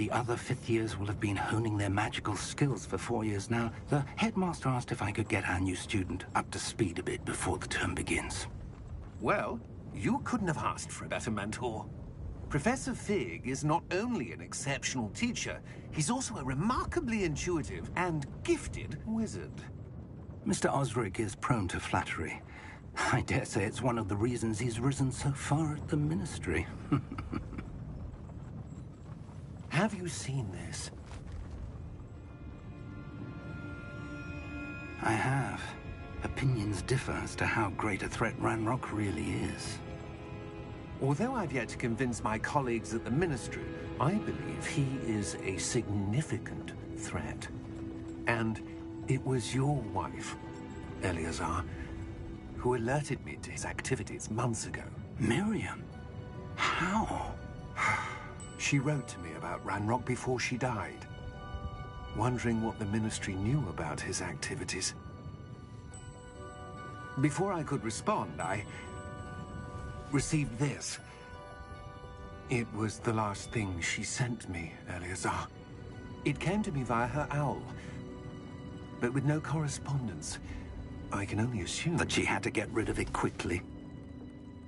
The other fifth years will have been honing their magical skills for 4 years now. The headmaster asked if I could get our new student up to speed a bit before the term begins. Well, you couldn't have asked for a better mentor. Professor Fig is not only an exceptional teacher, he's also a remarkably intuitive and gifted wizard. Mr. Osric is prone to flattery. I dare say it's one of the reasons he's risen so far at the Ministry. Have you seen this? I have. Opinions differ as to how great a threat Ranrock really is. Although I've yet to convince my colleagues at the Ministry, I believe he is a significant threat. And it was your wife, Eleazar, who alerted me to his activities months ago. Miriam? How? She wrote to me about Ranrock before she died, wondering what the Ministry knew about his activities. Before I could respond, I received this. It was the last thing she sent me, Eleazar. It came to me via her owl, but with no correspondence. I can only assume that she had to get rid of it quickly,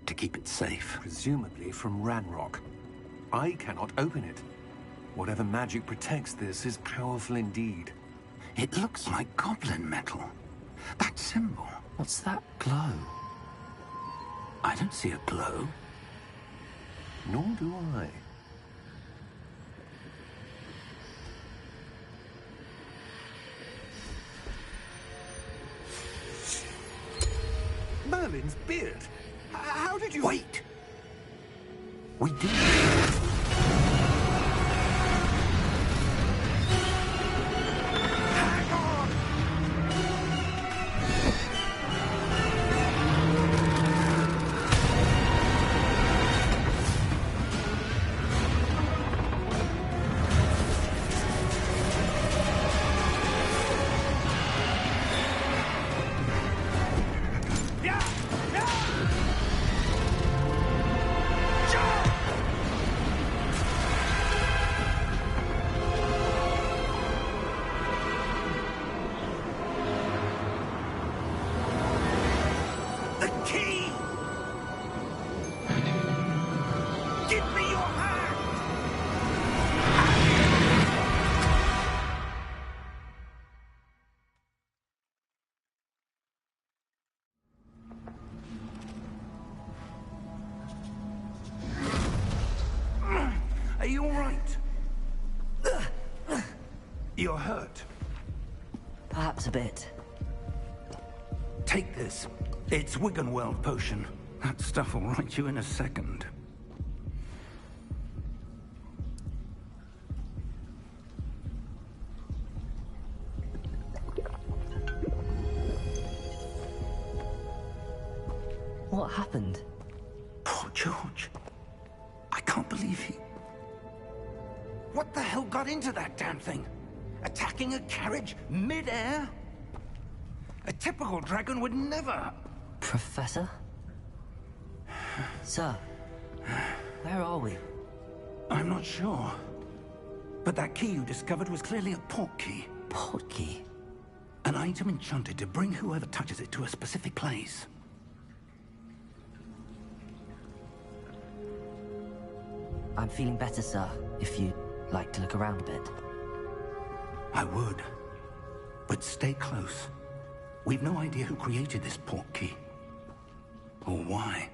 to keep it safe. Presumably from Ranrock. I cannot open it. Whatever magic protects this is powerful indeed. It looks like goblin metal. That symbol. What's that glow? I don't see a glow. Nor do I. Merlin's beard. How did you... Wait! We did. Are you all right? You're hurt. Perhaps a bit. Take this. It's Wiggenweld potion. That stuff will right you in a second. What happened? Poor George. I can't believe he... What the hell got into that damn thing? Attacking a carriage mid-air? A typical dragon would never... Professor? Sir, where are we? I'm not sure. But that key you discovered was clearly a port key. Port key? An item enchanted to bring whoever touches it to a specific place. I'm feeling better, sir, if you'd like to look around a bit. I would. But stay close. We've no idea who created this port key. Or why.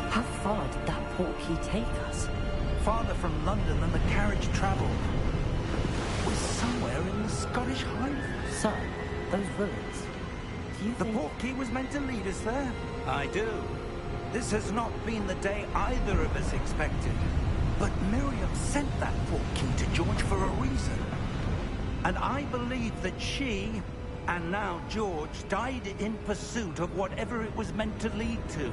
How far did that port key take us? Farther from London than the carriage traveled. We're somewhere in the Scottish Highlands. Sir, those ruins. Do you think... The port key was meant to lead us there? I do. This has not been the day either of us expected. But Miriam sent that port key to George for a reason. And I believe that she, and now George, died in pursuit of whatever it was meant to lead to.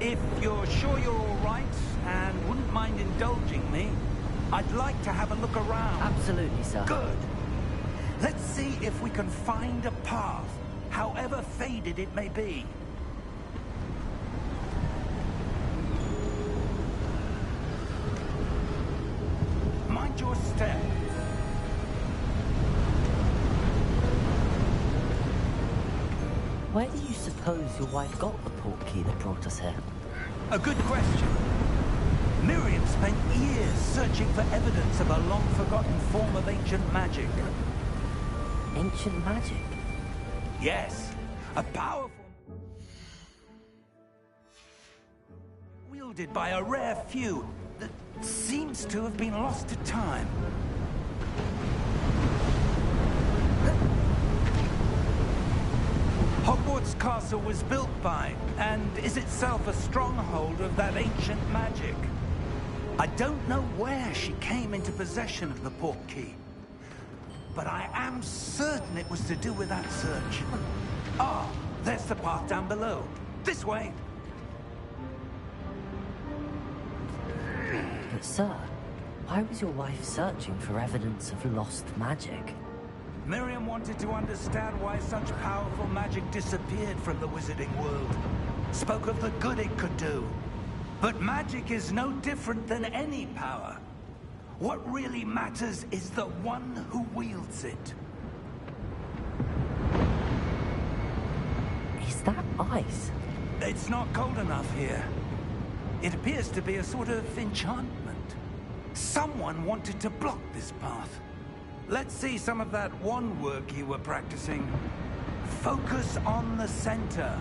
If you're sure you're all right and wouldn't mind indulging me, I'd like to have a look around. Absolutely, sir. Good. Let's see if we can find a path, however faded it may be. Mind your step. Where do you suppose your wife got the portkey that brought us here? A good question. Miriam spent years searching for evidence of a long-forgotten form of ancient magic. Ancient magic? Yes, a powerful... wielded by a rare few that seems to have been lost to time. Hogwarts Castle was built by, and is itself a stronghold of that ancient magic. I don't know where she came into possession of the portkey, but I am certain it was to do with that search. Ah, there's the path down below. This way. But sir, why was your wife searching for evidence of lost magic? Miriam wanted to understand why such powerful magic disappeared from the wizarding world. Spoke of the good it could do. But magic is no different than any power. What really matters is the one who wields it. Is that ice? It's not cold enough here. It appears to be a sort of enchantment. Someone wanted to block this path. Let's see some of that wand work you were practicing. Focus on the center.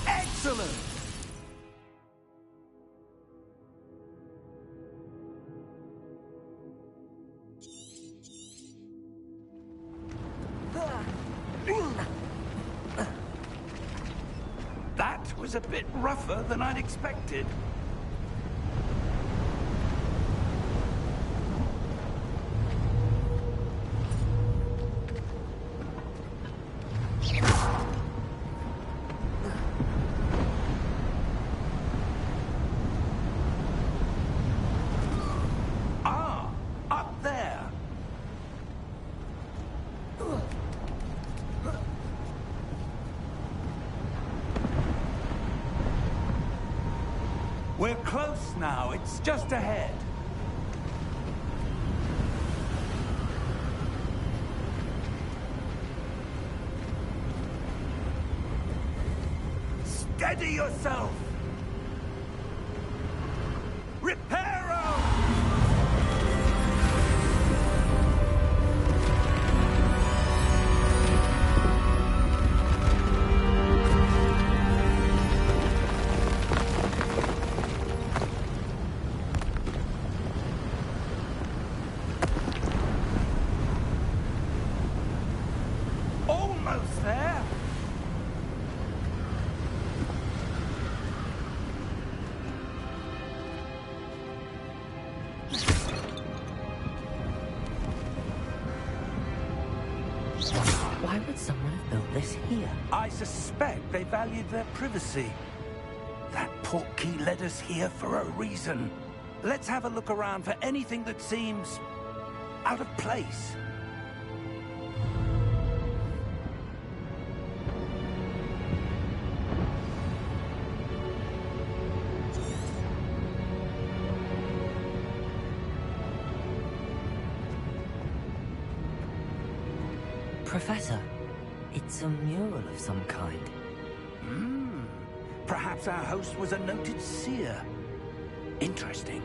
Excellent! That was a bit rougher than I'd expected. Ah, up there. We're close now. It's just ahead. Steady yourself! Reparo! Almost there! Why would someone have built this here? I suspect they valued their privacy. That portkey led us here for a reason. Let's have a look around for anything that seems out of place. Professor, it's a mural of some kind. Perhaps our host was a noted seer. Interesting.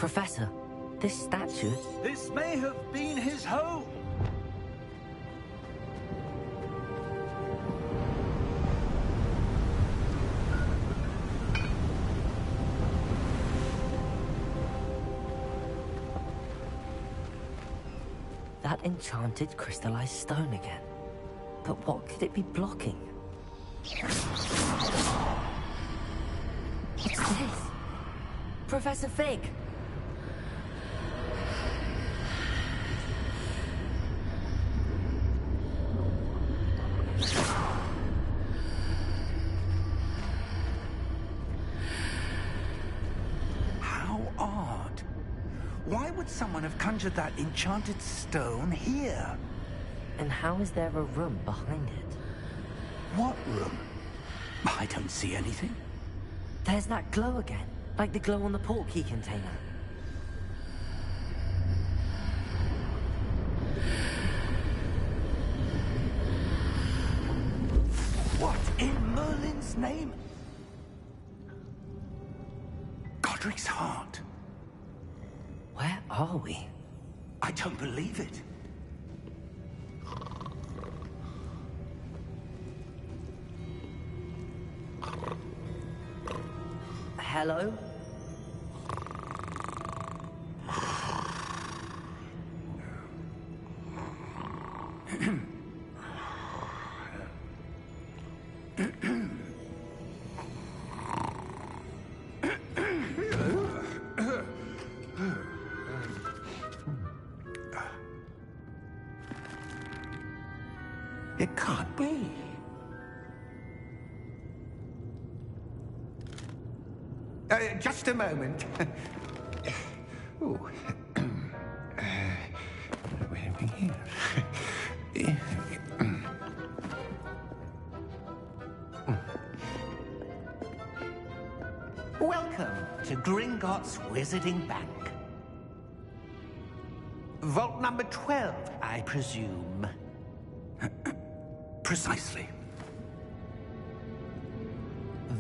Professor, this statue... This may have been his home. That enchanted crystallized stone again. But what could it be blocking? What's this? Professor Fig! How odd. Why would someone have conjured that enchanted stone here? And how is there a room behind it? What room? I don't see anything. There's that glow again, like the glow on the portkey container. What in Merlin's name? Godric's heart. Where are we? I don't believe it. Hello? It can't be. Just a moment. Oh. Where are we here? Welcome to Gringotts Wizarding Bank. Vault number 12, I presume. Precisely.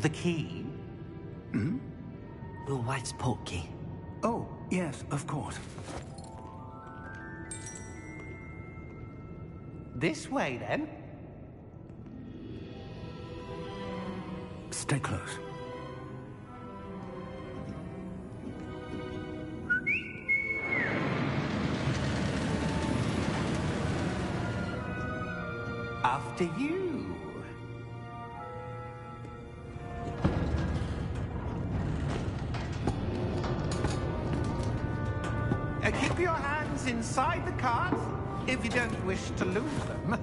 The key? Will White's portkey. Oh, yes, of course. This way, then. Stay close. After you. Keep your hands inside the cart if you don't wish to lose them.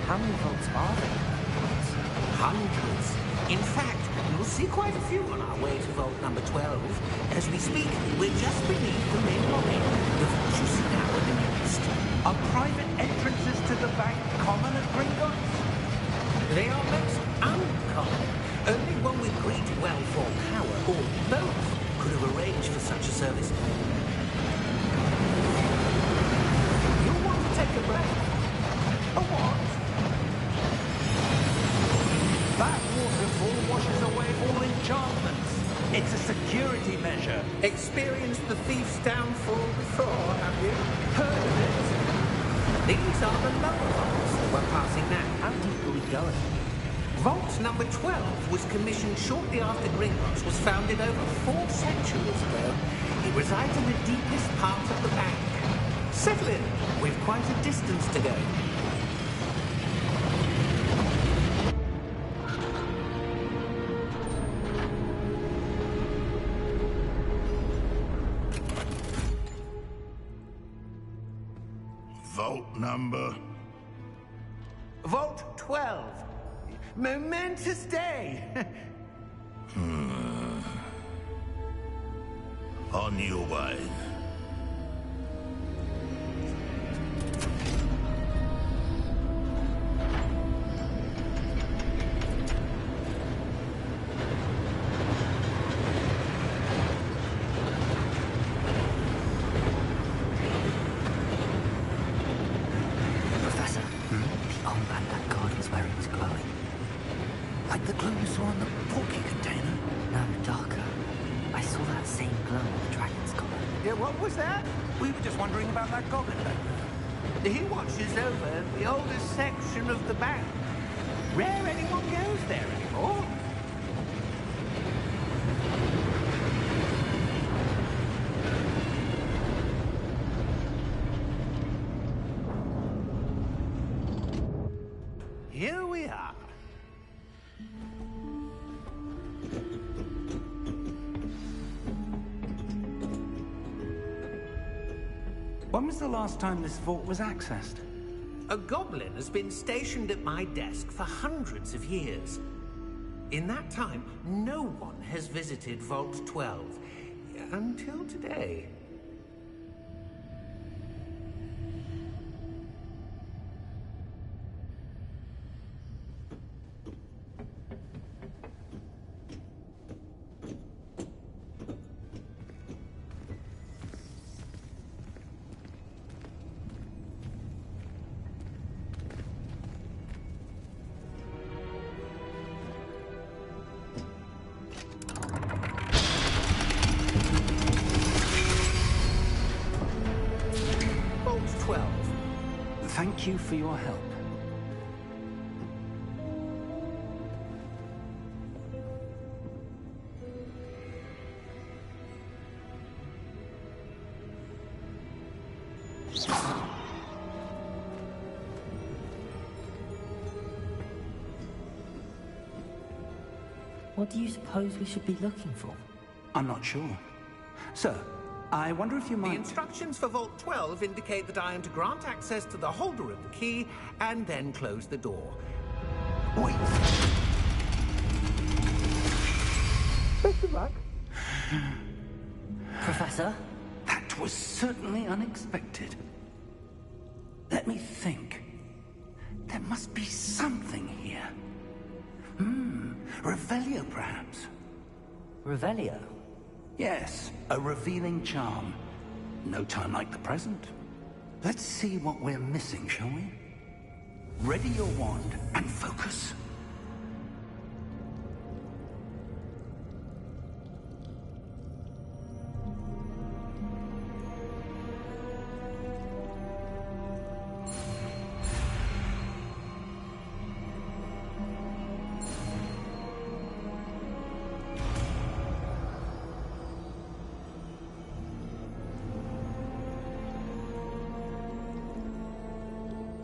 How many vaults are there? Hundreds. In fact, you'll see quite a few on our way to vault number 12. As we speak, we're just beneath the main lobby. The vault you see now in the nearest. Are private entrances to the bank common at Gringotts? They are most uncommon. Only one with great well-formed power, or both, could have arranged for such a service. You'll want to take a break. A what? That waterfall washes away all enchantments. It's a security measure. Experienced the thief's downfall before, have you? Heard of it? These are the lower vaults that we're passing now. How deep are we going? Vault number 12 was commissioned shortly after Gringotts was founded over 4 centuries ago. It resides in the deepest part of the bank. Settle in. We've quite a distance to go. Vault number? Vault 12. Momentous day. On your way. the glow you saw in the porky container? No, darker. I saw that same glow on the dragon's collar. Yeah, what was that? We were just wondering about that goblin back there. He watches over the oldest section of the bank. Rare anyone goes there anymore. Here we are. When was the last time this vault was accessed? A goblin has been stationed at my desk for hundreds of years. In that time, no one has visited Vault 12. Until today. Thank you for your help. What do you suppose we should be looking for? I'm not sure. Sir, I wonder if you might... The instructions for Vault 12 indicate that I am to grant access to the holder of the key and then close the door. Wait. Best of luck. Professor? That was certainly unexpected. Let me think. There must be something here. Revelio, perhaps. Revelio? Yes, a revealing charm. No time like the present. Let's see what we're missing, shall we? Ready your wand and focus.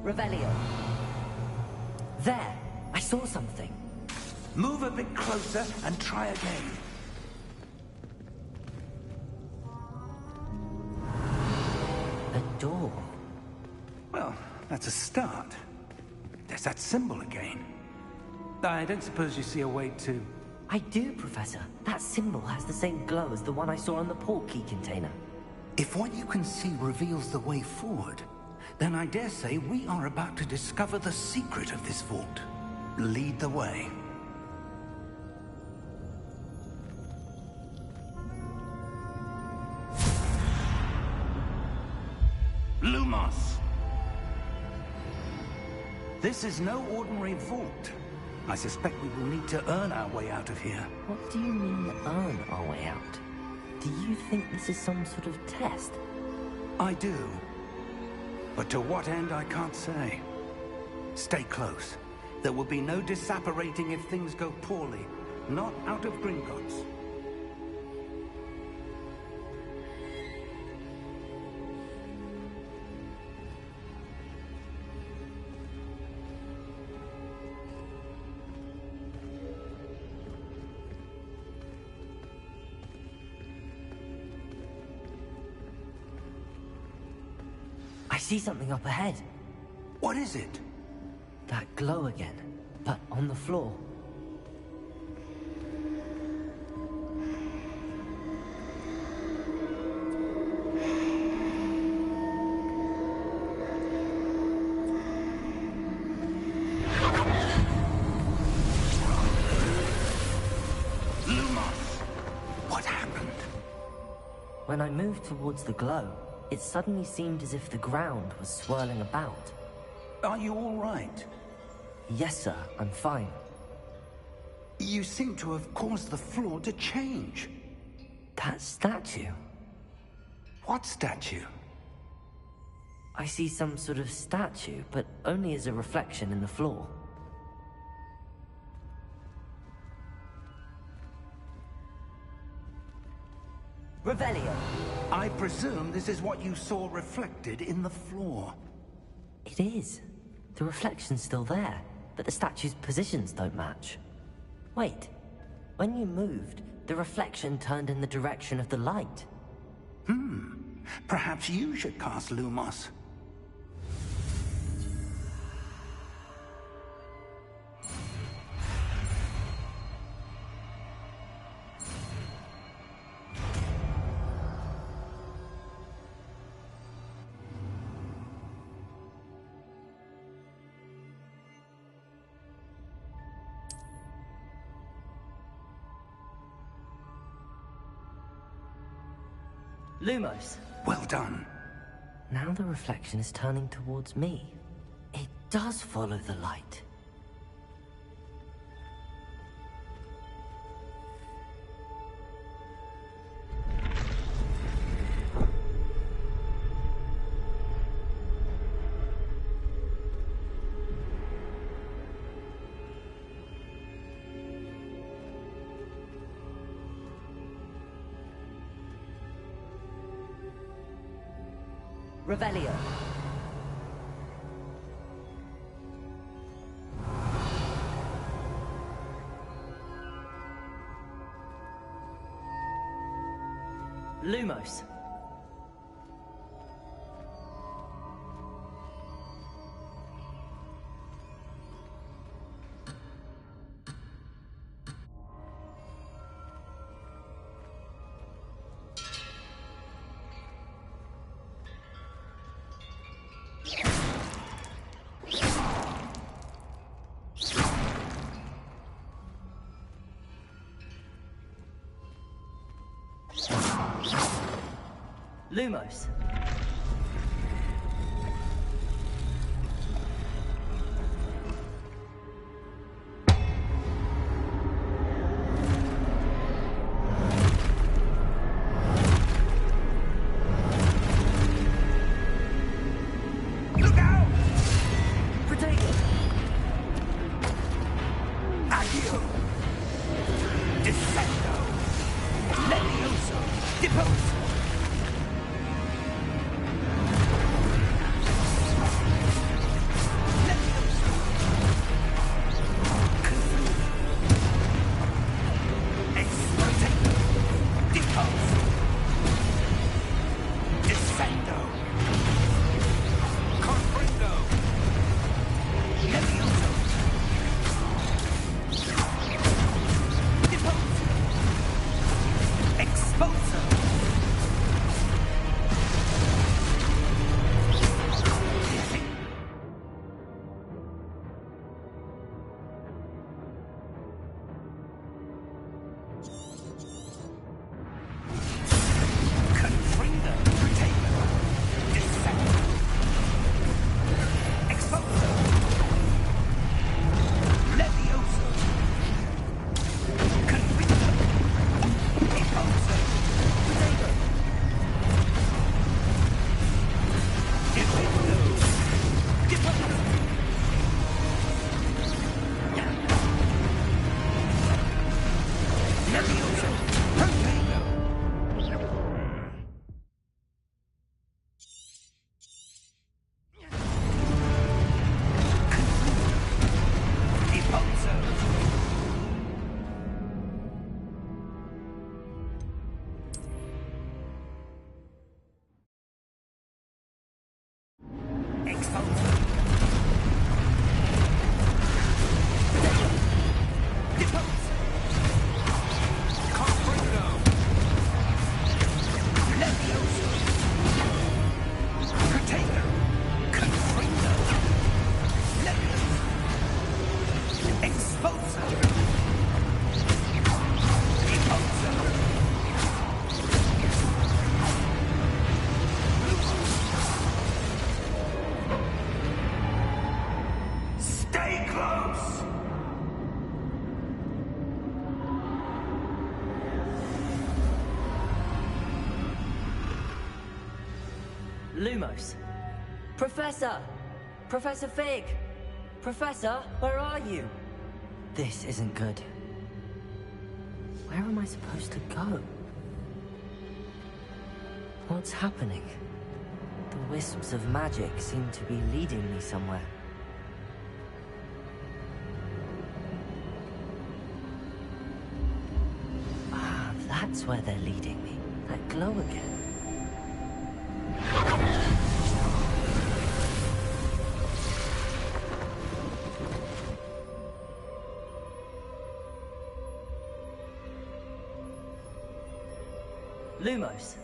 Revelio. There! I saw something. Move a bit closer and try again. A door. Well, that's a start. There's that symbol again. I don't suppose you see a way to... I do, Professor. That symbol has the same glow as the one I saw on the port key container. If what you can see reveals the way forward, then I dare say we are about to discover the secret of this vault. Lead the way. Lumos! This is no ordinary vault. I suspect we will need to earn our way out of here. What do you mean, earn our way out? Do you think this is some sort of test? I do. But to what end, I can't say. Stay close. There will be no disapparating if things go poorly. Not out of Gringotts. I see something up ahead. What is it? That glow again, but on the floor. Lumos! What happened? When I moved towards the glow, it suddenly seemed as if the ground was swirling about. Are you all right? Yes, sir, I'm fine. You seem to have caused the floor to change. That statue? What statue? I see some sort of statue, but only as a reflection in the floor. Revelio. I presume this is what you saw reflected in the floor. It is. The reflection's still there, but the statue's positions don't match. Wait. When you moved, the reflection turned in the direction of the light. Perhaps you should cast Lumos. Lumos. Well done. Now the reflection is turning towards me. It does follow the light. Revelio. Lumos. Lumos. Look out! Protego. Accio! Defendo! Levioso! Deposo! Lumos. Professor! Professor Fig! Professor, where are you? This isn't good. Where am I supposed to go? What's happening? The wisps of magic seem to be leading me somewhere. Ah, that's where they're leading me. That glow again. Lumos.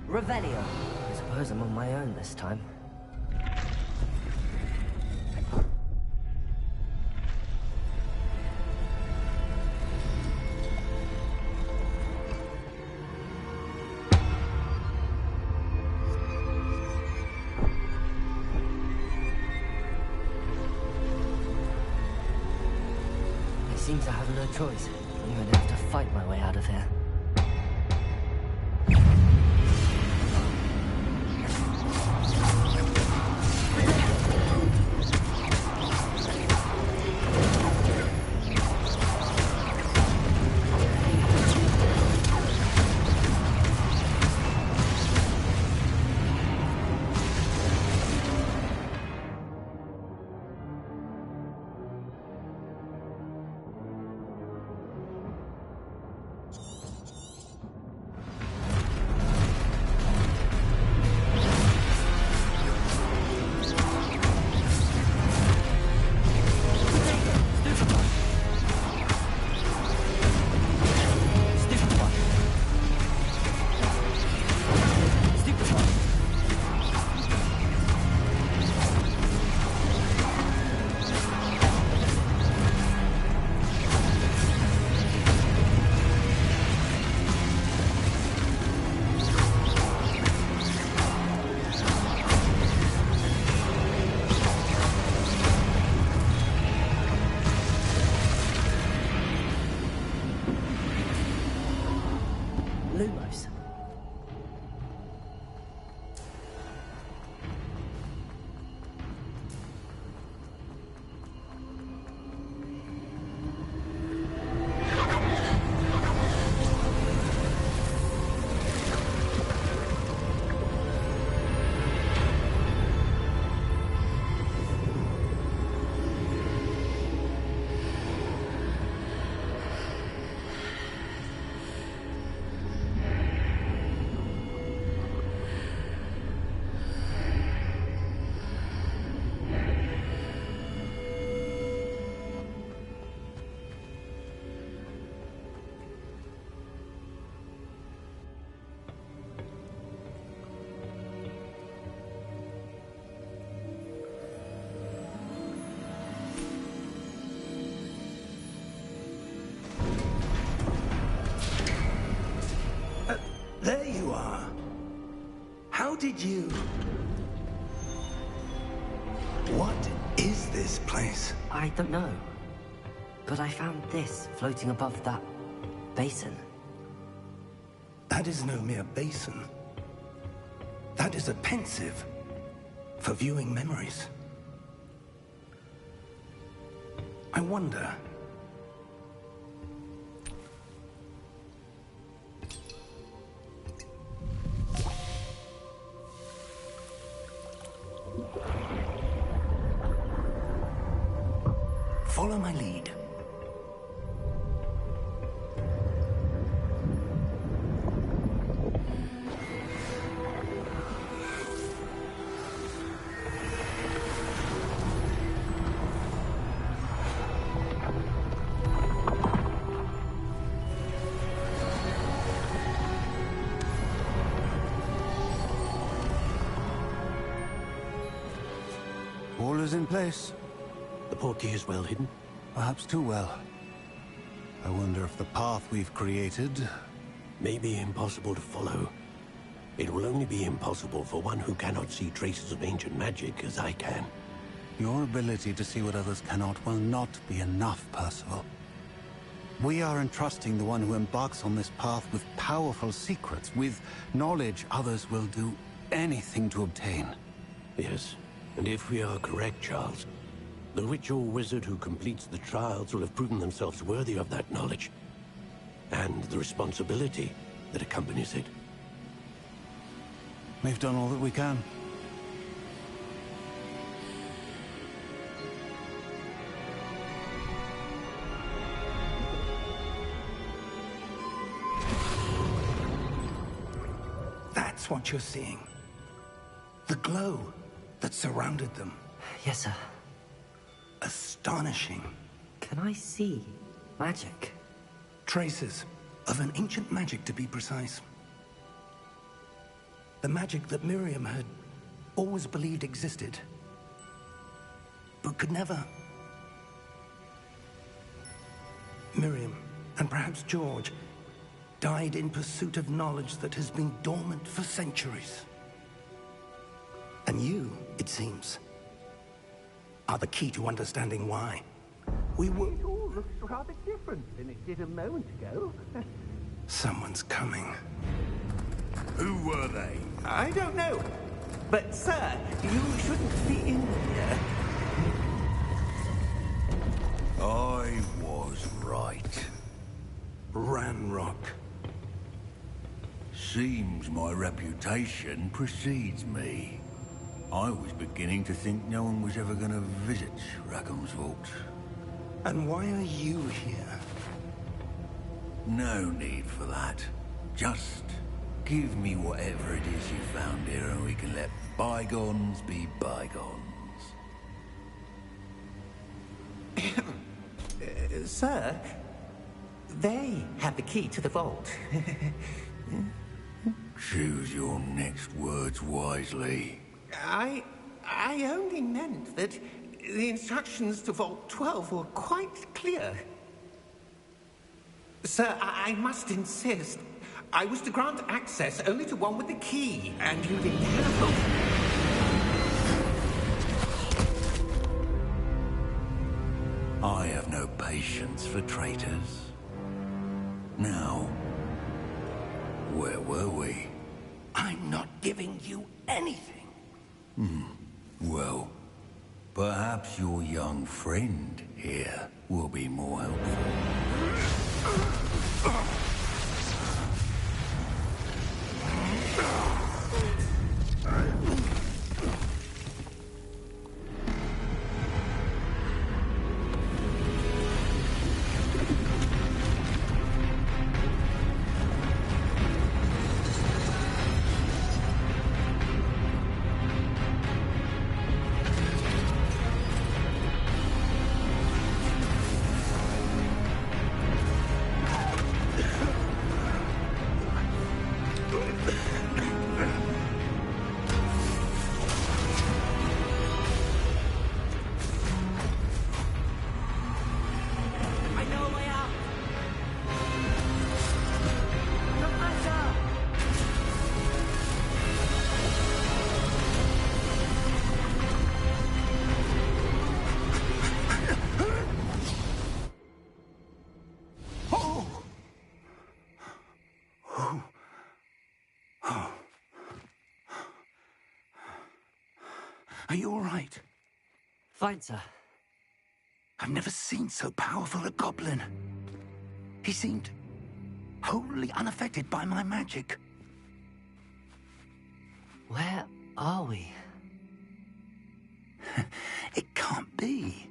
Revelio. I suppose I'm on my own this time. I seem to have no choice. I'm going to have to fight my way out of here. Lumos. There you are. How did you... What is this place? I don't know. But I found this floating above that basin. That is no mere basin. That is a pensive for viewing memories. I wonder... Follow my lead. All is in place. The portkey is well hidden. Perhaps too well. I wonder if the path we've created... May be impossible to follow. It will only be impossible for one who cannot see traces of ancient magic as I can. Your ability to see what others cannot will not be enough, Percival. We are entrusting the one who embarks on this path with powerful secrets, with knowledge others will do anything to obtain. Yes, and if we are correct, Charles, the ritual wizard who completes the trials will have proven themselves worthy of that knowledge, and the responsibility that accompanies it. We've done all that we can. That's what you're seeing. The glow that surrounded them. Yes, sir. Astonishing. Can I see magic? Traces of an ancient magic, to be precise. The magic that Miriam had always believed existed, but could never. Miriam, and perhaps George, died in pursuit of knowledge that has been dormant for centuries. And you, it seems, are the key to understanding why. We were... It all looks rather different than it did a moment ago. Someone's coming. Who were they? I don't know. But, sir, you shouldn't be in here. I was right. Ranrock. Seems my reputation precedes me. I was beginning to think no one was ever going to visit Rackham's vault. And why are you here? No need for that. Just give me whatever it is you found here and we can let bygones be bygones. Sir, they have the key to the vault. Choose your next words wisely. I only meant that the instructions to Vault 12 were quite clear. Sir, I must insist. I was to grant access only to one with the key, and you didn't have them. I have no patience for traitors. Now, where were we? I'm not giving you anything. Well, perhaps your young friend here will be more helpful. Are you all right? Fine, sir. I've never seen so powerful a goblin. He seemed wholly unaffected by my magic. Where are we? It can't be.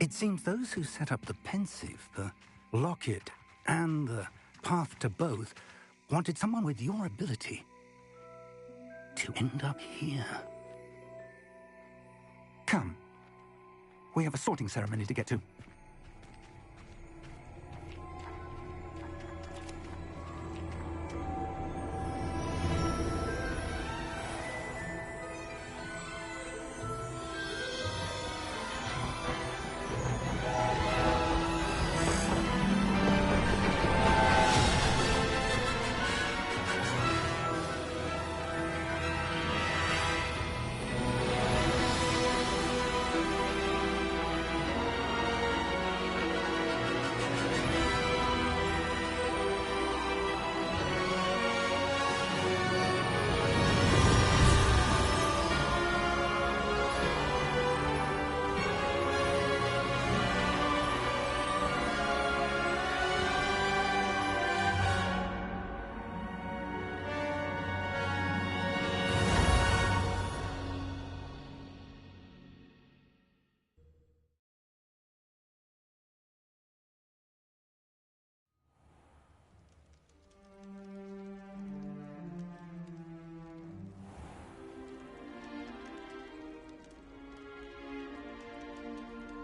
It seems those who set up the pensive, the locket, and the path to both wanted someone with your ability to end up here. Come. We have a sorting ceremony to get to.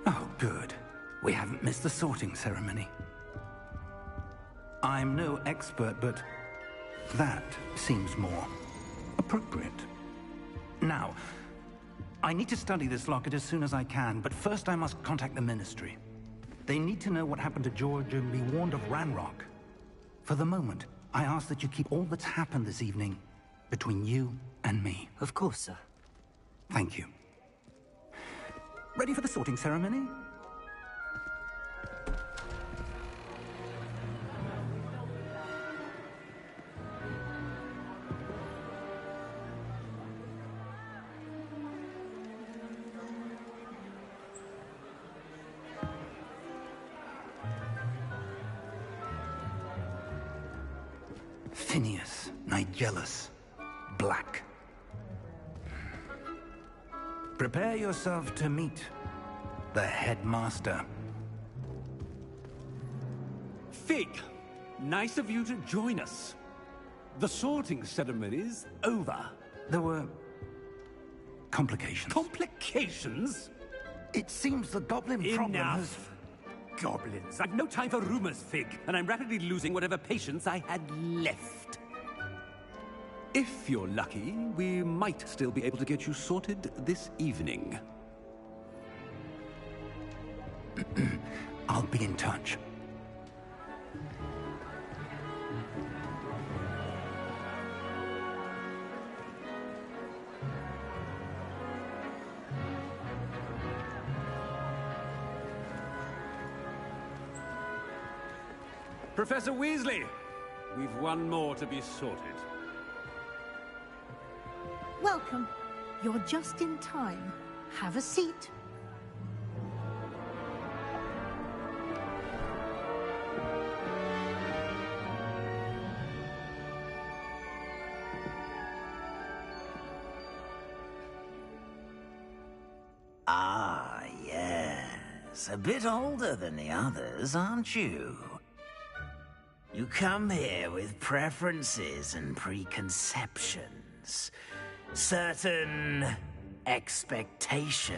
Oh, good. We haven't missed the sorting ceremony. I'm no expert, but that seems more appropriate. Now, I need to study this locket as soon as I can, but first I must contact the Ministry. They need to know what happened to George and be warned of Ranrock. For the moment, I ask that you keep all that's happened this evening between you and me. Of course, sir. Thank you. Ready for the sorting ceremony? Phineas, Nigellus, Black. Prepare yourself to meet the headmaster. Fig, nice of you to join us. The sorting ceremony's over. There were complications. Complications? It seems the goblin problem has... Enough! Goblins. I've no time for rumors, Fig, and I'm rapidly losing whatever patience I had left. If you're lucky, we might still be able to get you sorted this evening. I'll be in touch. Professor Weasley, we've one more to be sorted. Welcome. You're just in time. Have a seat. Ah, yes. A bit older than the others, aren't you? You come here with preferences and preconceptions. Certain expectations.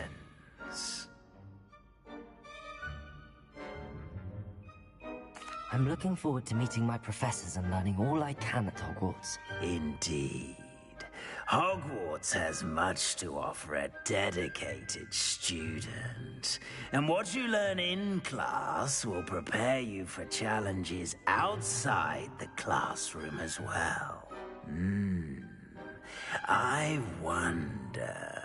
I'm looking forward to meeting my professors and learning all I can at Hogwarts. Indeed. Hogwarts has much to offer a dedicated student. And what you learn in class will prepare you for challenges outside the classroom as well. I wonder...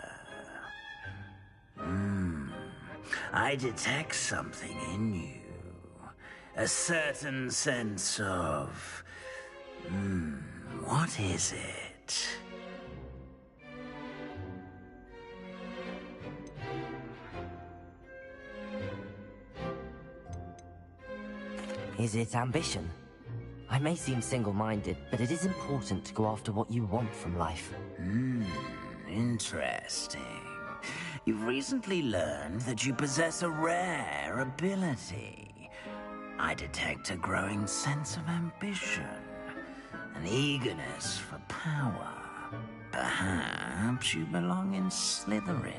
I detect something in you. A certain sense of... what is it? Is it ambition? I may seem single-minded, but it is important to go after what you want from life. Interesting. You've recently learned that you possess a rare ability. I detect a growing sense of ambition, an eagerness for power. Perhaps you belong in Slytherin.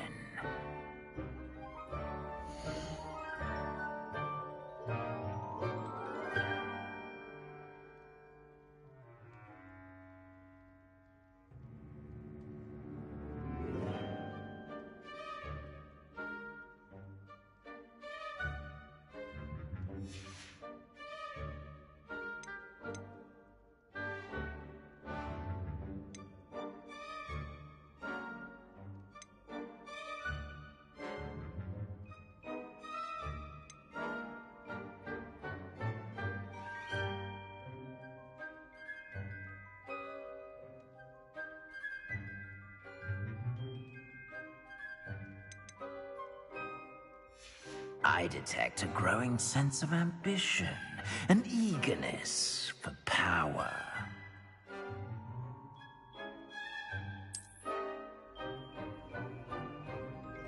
I detect a growing sense of ambition, an eagerness for power.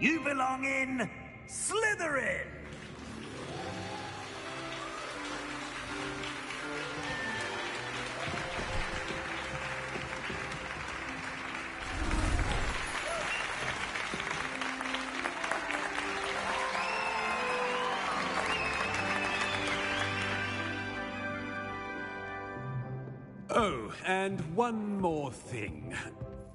You belong in Slytherin! Oh, and one more thing.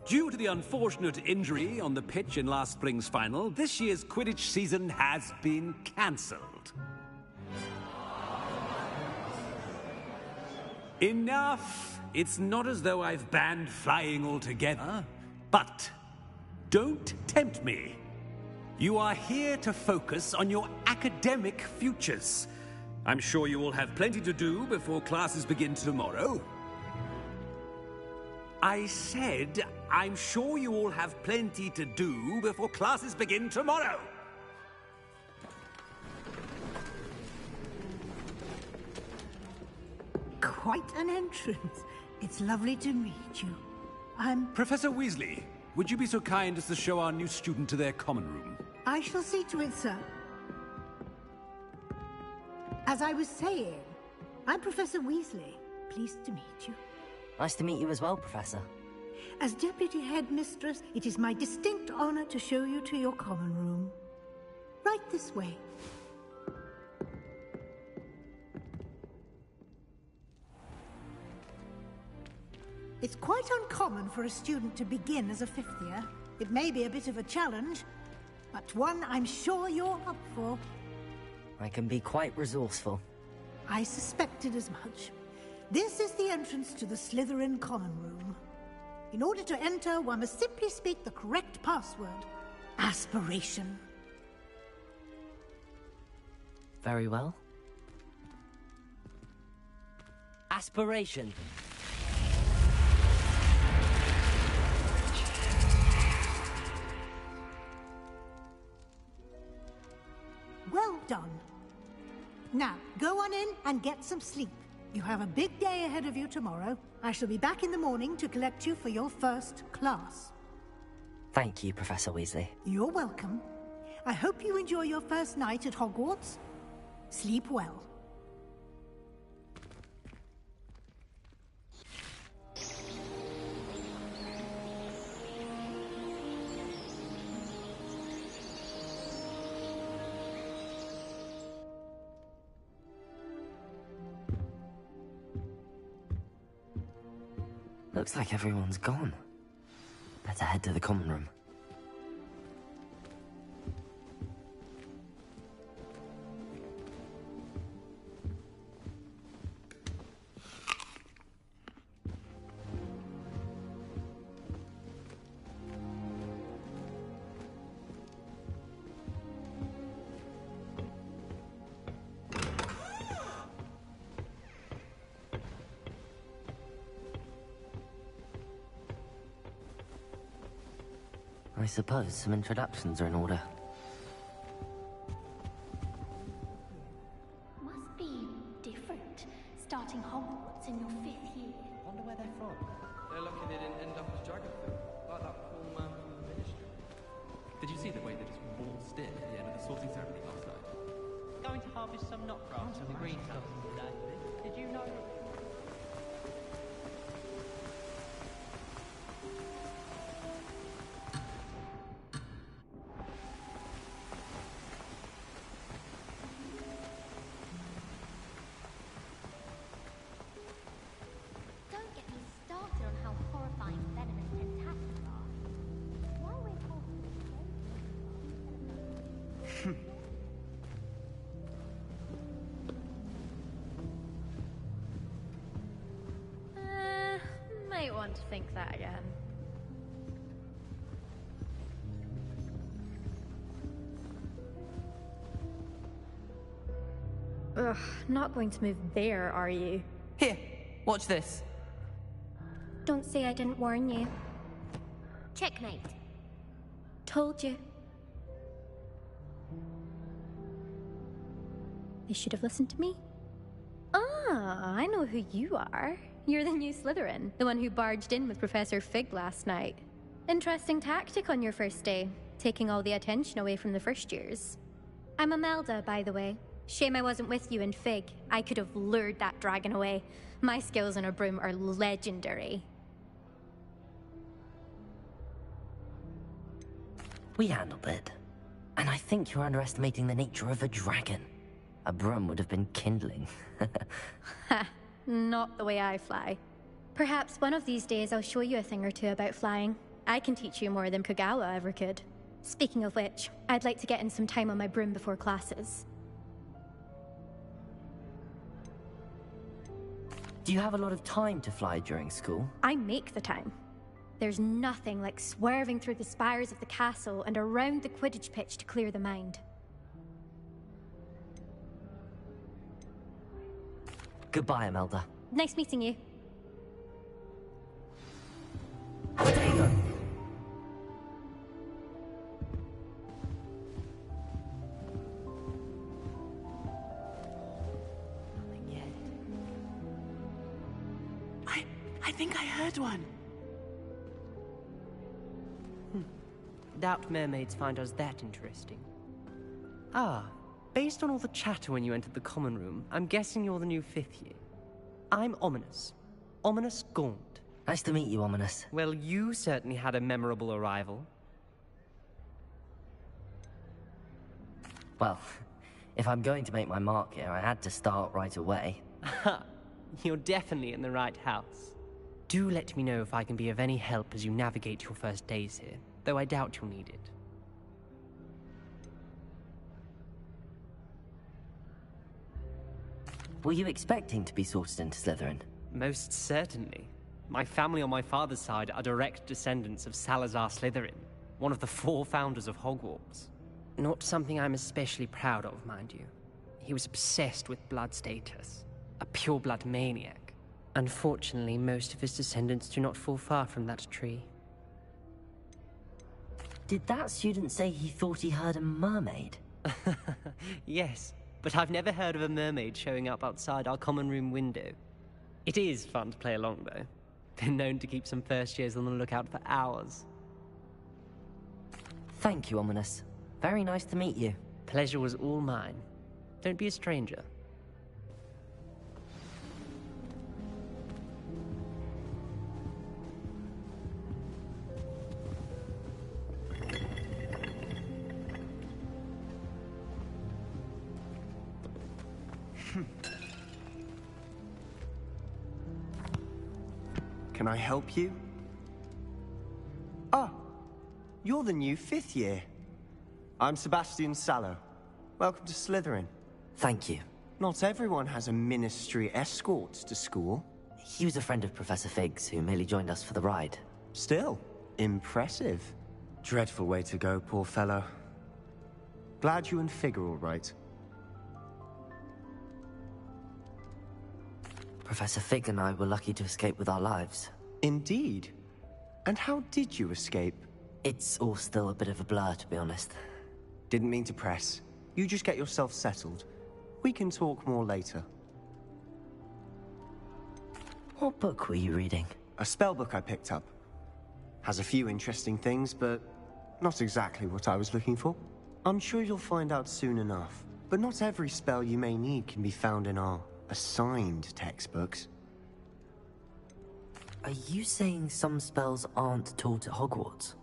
Due to the unfortunate injury on the pitch in last spring's final, this year's Quidditch season has been cancelled. Enough! It's not as though I've banned flying altogether, but don't tempt me. You are here to focus on your academic futures. I'm sure you will have plenty to do before classes begin tomorrow. I said, I'm sure you all have plenty to do before classes begin tomorrow. Quite an entrance. It's lovely to meet you. Professor Weasley, would you be so kind as to show our new student to their common room? I shall see to it, sir. As I was saying, I'm Professor Weasley. Pleased to meet you. Nice to meet you as well, Professor. As Deputy Headmistress, it is my distinct honor to show you to your common room. Right this way. It's quite uncommon for a student to begin as a fifth year. It may be a bit of a challenge, but one I'm sure you're up for. I can be quite resourceful. I suspected as much. This is the entrance to the Slytherin common room. In order to enter, one must simply speak the correct password. Aspiration. Very well. Aspiration. Well done. Now, go on in and get some sleep. You have a big day ahead of you tomorrow. I shall be back in the morning to collect you for your first class. Thank you, Professor Weasley. You're welcome. I hope you enjoy your first night at Hogwarts. Sleep well. Looks like everyone's gone. Better head to the common room. I suppose some introductions are in order. Must be different, starting Hogwarts in your 5th year. Wonder where they're from. They're lucky they didn't end up as dragon film, like that poor man from the ministry. Did you see the way they just walled stiff at the end of the sorting ceremony last night? Going to harvest some knotgrass in the greenhouse today. Did you know? Don't get me started on how horrifying venomous tentacles are. Why we're talking Might want to think that again. Ugh, not going to move there, are you? Here, watch this. Don't say I didn't warn you. Checkmate. Told you. They should have listened to me. Ah, I know who you are. You're the new Slytherin, the one who barged in with Professor Fig last night. Interesting tactic on your first day, taking all the attention away from the first years. I'm Imelda, by the way. Shame I wasn't with you in Fig. I could have lured that dragon away. My skills on a broom are legendary. We handled it. And I think you're underestimating the nature of a dragon. A broom would have been kindling. Ha, not the way I fly. Perhaps one of these days I'll show you a thing or two about flying. I can teach you more than Kogawa ever could. Speaking of which, I'd like to get in some time on my broom before classes. Do you have a lot of time to fly during school? I make the time. There's nothing like swerving through the spires of the castle and around the Quidditch pitch to clear the mind. Goodbye, Imelda. Nice meeting you. There you go. I think I heard one. Doubt mermaids find us that interesting. Ah, based on all the chatter when you entered the common room, I'm guessing you're the new 5th year. I'm Ominous. Ominous Gaunt. Nice to meet you, Ominous. Well, you certainly had a memorable arrival. Well, if I'm going to make my mark here, I had to start right away. You're definitely in the right house. Do let me know if I can be of any help as you navigate your first days here, though I doubt you'll need it. Were you expecting to be sorted into Slytherin? Most certainly. My family on my father's side are direct descendants of Salazar Slytherin, one of the 4 founders of Hogwarts. Not something I'm especially proud of, mind you. He was obsessed with blood status, a pure-blood maniac. Unfortunately, most of his descendants do not fall far from that tree. Did that student say he thought he heard a mermaid? Yes, but I've never heard of a mermaid showing up outside our common room window. It is fun to play along, though. Been known to keep some first years on the lookout for hours. Thank you, Ominous. Very nice to meet you. Pleasure was all mine. Don't be a stranger. Can I help you? Ah, you're the new 5th year. I'm Sebastian Sallow. Welcome to Slytherin. Thank you. Not everyone has a ministry escort to school. He was a friend of Professor Fig's who merely joined us for the ride. Still, impressive. Dreadful way to go, poor fellow. Glad you and Fig are all right. Professor Fig and I were lucky to escape with our lives. Indeed. And how did you escape? It's all still a bit of a blur, to be honest. Didn't mean to press. You just get yourself settled. We can talk more later. What book were you reading? A spell book I picked up. Has a few interesting things, but not exactly what I was looking for. I'm sure you'll find out soon enough. But not every spell you may need can be found in our assigned textbooks. Are you saying some spells aren't taught at Hogwarts?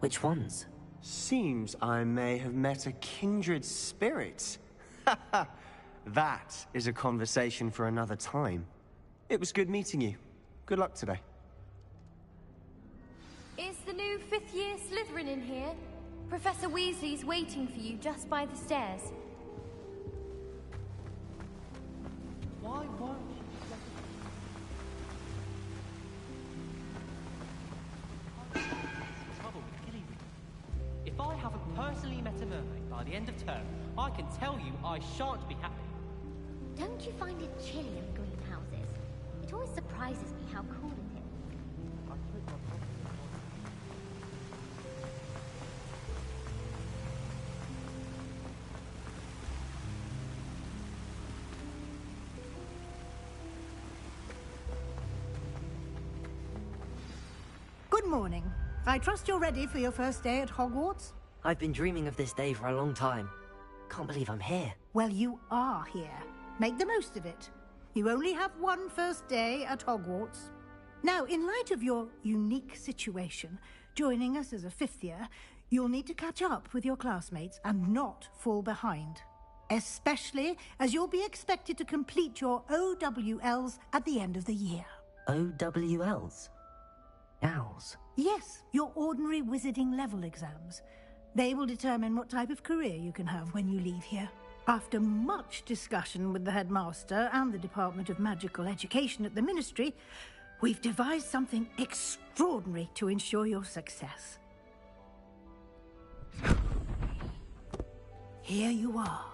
Which ones? Seems I may have met a kindred spirit. That is a conversation for another time. It was good meeting you. Good luck today. Is the new 5th year Slytherin in here? Professor Weasley's waiting for you just by the stairs. Why won't you? Trouble with Gilly. If I haven't personally met a mermaid by the end of term, I can tell you I shan't be happy. Don't you find it chilly in greenhouses? It always surprises me how cool it is. Good morning. I trust you're ready for your first day at Hogwarts? I've been dreaming of this day for a long time. Can't believe I'm here. Well, you are here. Make the most of it. You only have one first day at Hogwarts. Now, in light of your unique situation, joining us as a 5th year, you'll need to catch up with your classmates and not fall behind. Especially as you'll be expected to complete your OWLs at the end of the year. OWLs? Owls? Yes, your ordinary wizarding level exams. They will determine what type of career you can have when you leave here. After much discussion with the headmaster and the Department of Magical Education at the Ministry, we've devised something extraordinary to ensure your success. Here you are.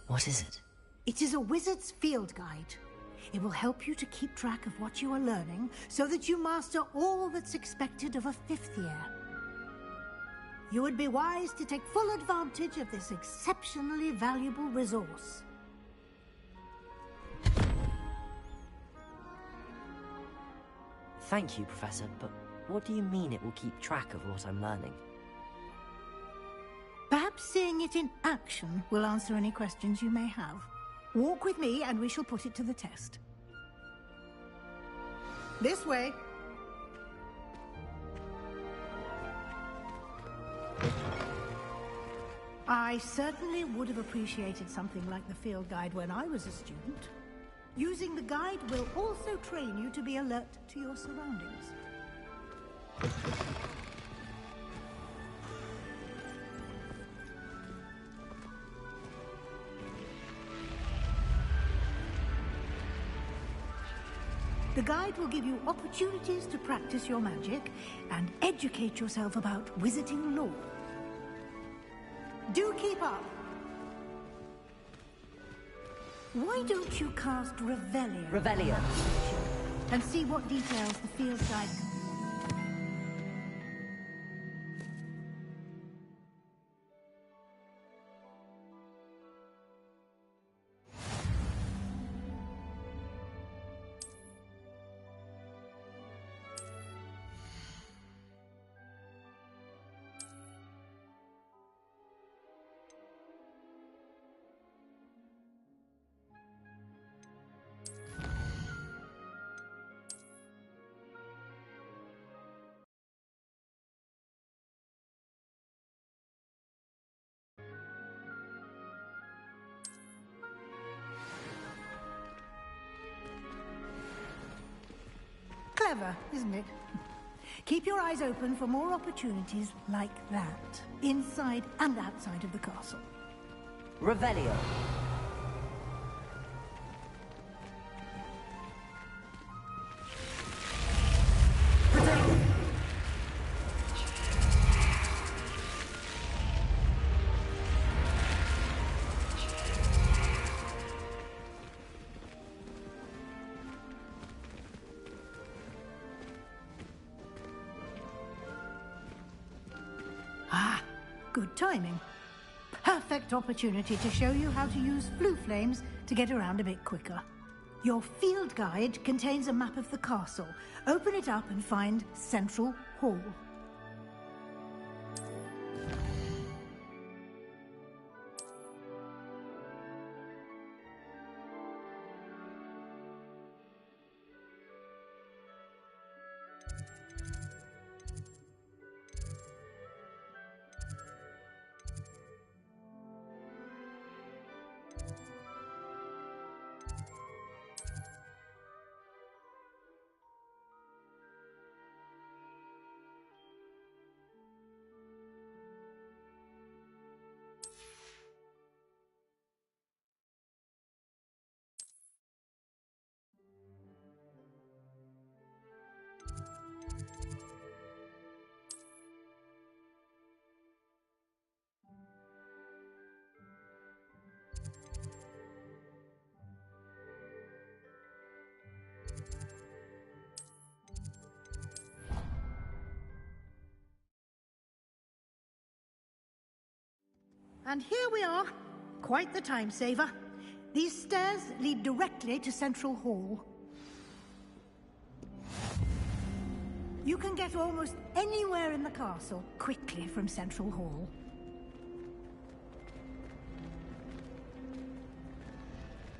What is it? It is a wizard's field guide. It will help you to keep track of what you are learning so that you master all that's expected of a 5th year. You would be wise to take full advantage of this exceptionally valuable resource. Thank you, Professor, but what do you mean it will keep track of what I'm learning? Perhaps seeing it in action will answer any questions you may have. Walk with me and we shall put it to the test. This way. I certainly would have appreciated something like the field guide when I was a student. Using the guide will also train you to be alert to your surroundings. The guide will give you opportunities to practice your magic and educate yourself about wizarding lore. Do keep up! Why don't you cast Revelio? Revelio. And see what details the field guide can... Clever, isn't it? Keep your eyes open for more opportunities like that, inside and outside of the castle. Revelio. Good timing. Perfect opportunity to show you how to use flue flames to get around a bit quicker. Your field guide contains a map of the castle. Open it up and find Central Hall. And here we are. Quite the time saver. These stairs lead directly to Central Hall. You can get almost anywhere in the castle quickly from Central Hall.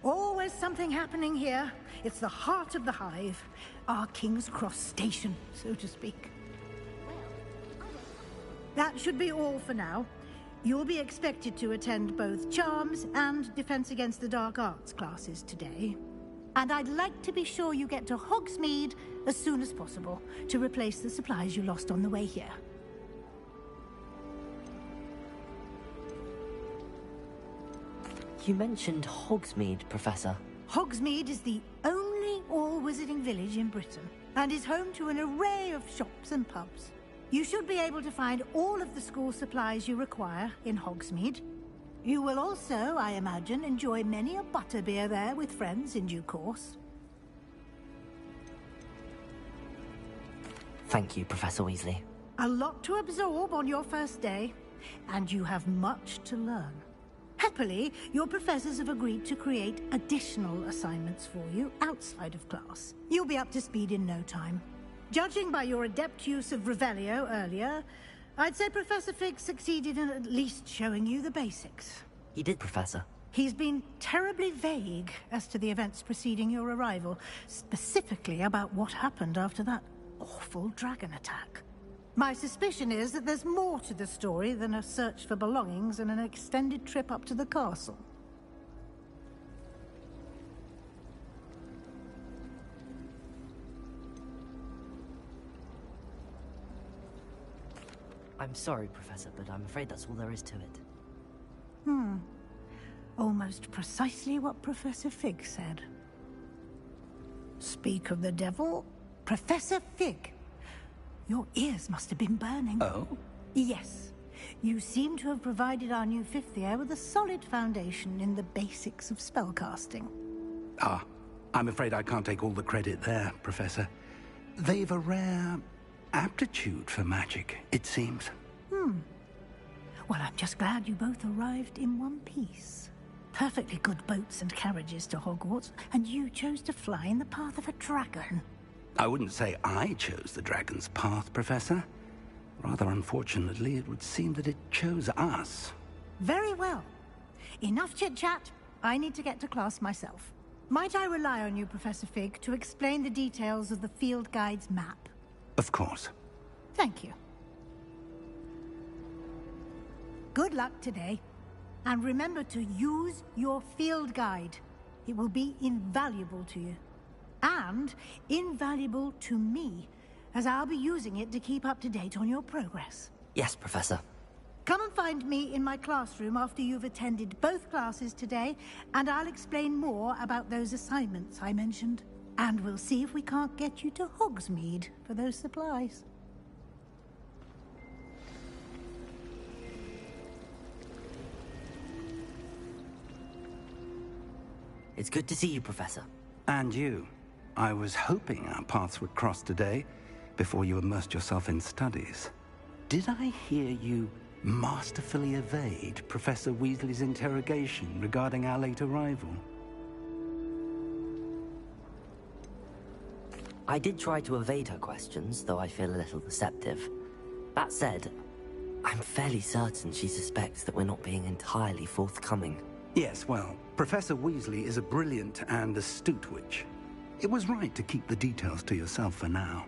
Always something happening here. It's the heart of the hive. Our King's Cross station, so to speak. That should be all for now. You'll be expected to attend both Charms and Defense Against the Dark Arts classes today. And I'd like to be sure you get to Hogsmeade as soon as possible to replace the supplies you lost on the way here. You mentioned Hogsmeade, Professor. Hogsmeade is the only all-wizarding village in Britain and is home to an array of shops and pubs. You should be able to find all of the school supplies you require in Hogsmeade. You will also, I imagine, enjoy many a butterbeer there with friends in due course. Thank you, Professor Weasley. A lot to absorb on your first day, and you have much to learn. Happily, your professors have agreed to create additional assignments for you outside of class. You'll be up to speed in no time. Judging by your adept use of Revelio earlier, I'd say Professor Fig succeeded in at least showing you the basics. He did, Professor. He's been terribly vague as to the events preceding your arrival, specifically about what happened after that awful dragon attack. My suspicion is that there's more to the story than a search for belongings and an extended trip up to the castle. I'm sorry, Professor, but I'm afraid that's all there is to it. Almost precisely what Professor Fig said. Speak of the devil, Professor Fig. Your ears must have been burning. Oh? Yes. You seem to have provided our new fifth year with a solid foundation in the basics of spellcasting. Ah, I'm afraid I can't take all the credit there, Professor. They've a rare aptitude for magic, it seems. Well, I'm just glad you both arrived in one piece. Perfectly good boats and carriages to Hogwarts, and you chose to fly in the path of a dragon. I wouldn't say I chose the dragon's path, Professor. Rather unfortunately, it would seem that it chose us. Very well. Enough chit-chat. I need to get to class myself. Might I rely on you, Professor Fig, to explain the details of the field guide's map? Of course. Thank you. Good luck today. And remember to use your field guide. It will be invaluable to you. And invaluable to me, as I'll be using it to keep up to date on your progress. Yes, Professor. Come and find me in my classroom after you've attended both classes today, and I'll explain more about those assignments I mentioned. And we'll see if we can't get you to Hogsmeade for those supplies. It's good to see you, Professor. And you. I was hoping our paths would cross today, before you immersed yourself in studies. Did I hear you masterfully evade Professor Weasley's interrogation regarding our late arrival? I did try to evade her questions, though I feel a little deceptive. That said, I'm fairly certain she suspects that we're not being entirely forthcoming. Yes, well, Professor Weasley is a brilliant and astute witch. It was right to keep the details to yourself for now.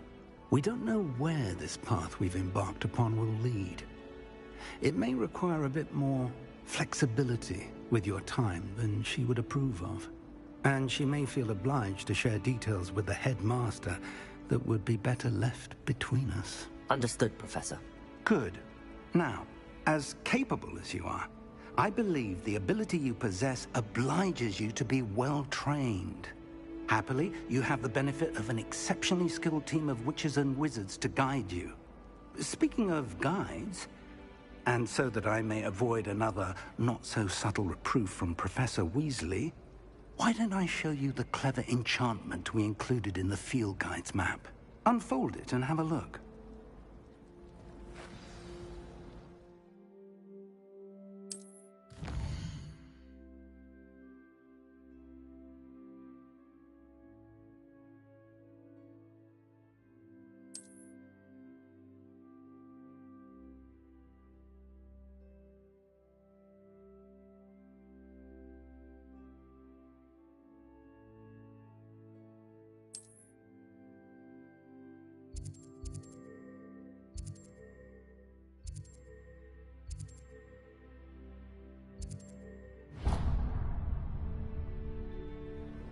We don't know where this path we've embarked upon will lead. It may require a bit more flexibility with your time than she would approve of. And she may feel obliged to share details with the headmaster that would be better left between us. Understood, Professor. Good. Now, as capable as you are, I believe the ability you possess obliges you to be well-trained. Happily, you have the benefit of an exceptionally skilled team of witches and wizards to guide you. Speaking of guides, and so that I may avoid another not-so-subtle reproof from Professor Weasley, why don't I show you the clever enchantment we included in the field guide's map? Unfold it and have a look.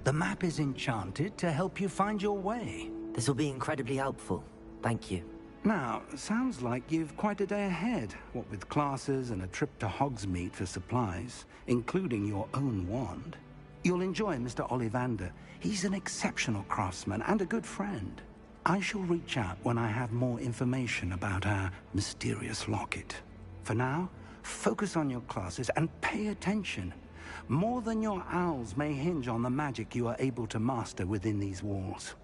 The map is enchanted to help you find your way. This will be incredibly helpful. Thank you. Now, sounds like you've quite a day ahead, what with classes and a trip to Hogsmeade for supplies, including your own wand. You'll enjoy Mr. Ollivander. He's an exceptional craftsman and a good friend. I shall reach out when I have more information about our mysterious locket. For now, focus on your classes and pay attention. More than your owls may hinge on the magic you are able to master within these walls.